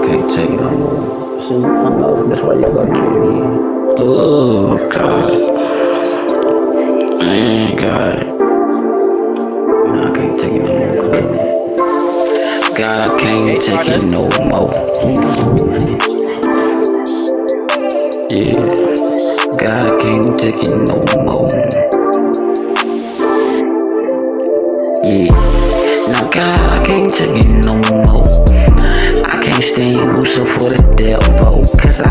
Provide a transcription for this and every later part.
can't take it no more. See, I know. That's why y'all gotta do it again. Oh, God. Man, God. No, I can't take it no more, cuz. God, I can't take it no more. Yeah. God, I can't take it no more. Yeah. No, God, I can't take it no more. I can't stand Gucci for the devil, cause I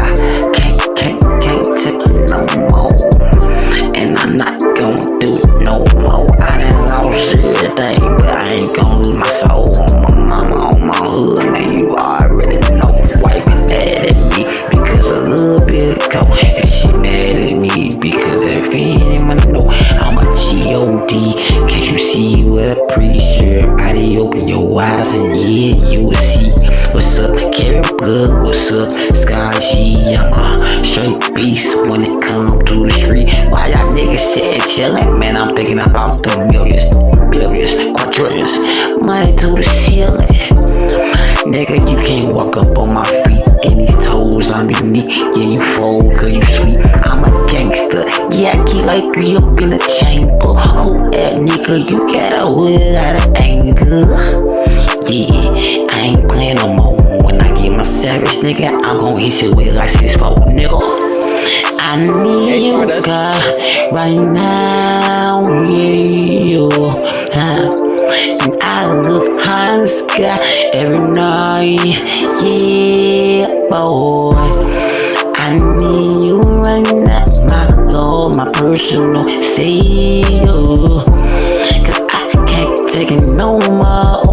can't take it no more. And I'm not gonna do it no more. I done lost everything, but I ain't gonna lose my soul. On my mama, on my hood, man, you already know. Wife mad at me because a little bit ago, and she mad at me because that feeling I know I'm a G.O.D. Can't you see what a pretty shirt? Body open your eyes and yeah, you will see. What's up, Carry Blood? What's up, Sky G? I'm a straight beast when it comes to the street. Why y'all niggas sitting chillin'? Man, I'm thinking about the millions, billions, quadrillions, money to the ceiling. Nigga, you can't walk up on my feet and these toes on your knee. Yeah, you fold cause you sweet. I'm a gangster. Yeah, I keep like 3 up in the chamber. Oh, that nigga, you got a wood out of anger. Yeah, I ain't playing no more. When I get my savage, nigga, I'm gon' hit you with like 6'4", nigga. I need you, God, right now, yeah. And I look high in the sky every night, yeah, boy. I need you right now, my Lord, my personal savior. Cause I can't take it no more.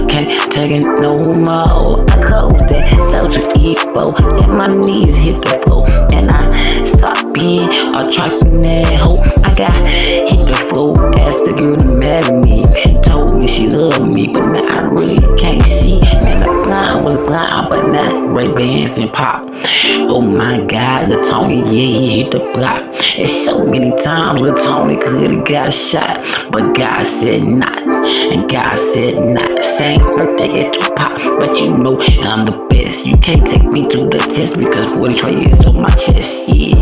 Can't take it no more. I close that total evil and my knees hit the floor. And I stop being attracting that hoe. I got hit the floor, asked the girl to marry me. She told me she loved me, but now I really can't see. Man, the blind was blind, but now Ray-Bans and pop. Oh my God, Lil Tony, yeah, he hit the block. And so many times Lil Tony could've got shot, but God said not, and God said not. Same birthday as Tupac, but you know I'm the best. You can't take me to the test because 43 is on my chest. Yeah.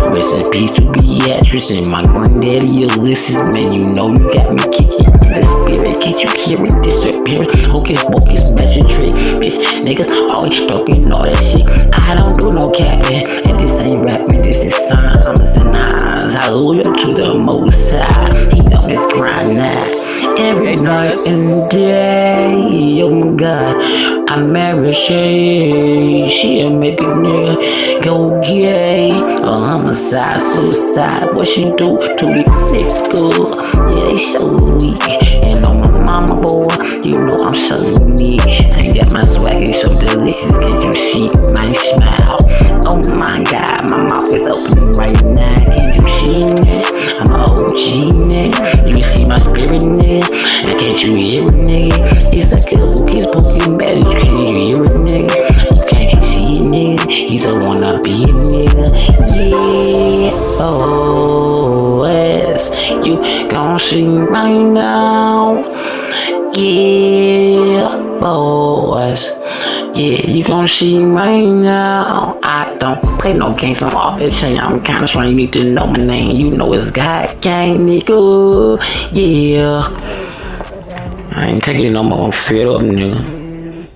Rest in peace to Beatrice and my granddaddy Ulysses. Man, you know you got me kicking in the spirit. Can't you hear it disappearing? Hocus pocus, magic trick. Bitch, niggas always talking all that shit. I don't do no capping, and this ain't rapping, this is signs. I'm a signs. Hallelujah to the Most High. He on his grind now. Every night and day, oh my God, I marry Shay. She'll make a nigga go gay. Oh, homicide, suicide, what she do to the nigga? Yeah, they so weak. And on my mama, boy, you know I'm so unique. I got my swagger so delicious, can you see my smile? Oh my God, my mouth is open right now, can you see me? I'm an OG nigga, you see my spirit nigga, and can't you hear it nigga? It's like a hocus pocus magic, can you hear it nigga? You can't see it nigga, he's a wanna be a nigga, yeah, oh yes, you gon' see me right now, yeah, boys. Yeah, you gon' see me right now. I don't play no games, I'm off this chain. I'm kinda strong, you need to know my name. You know it's God Gang, nigga. Yeah. I ain't taking it no more, I'm fed up, nigga.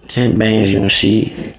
10 bands, you gon' see.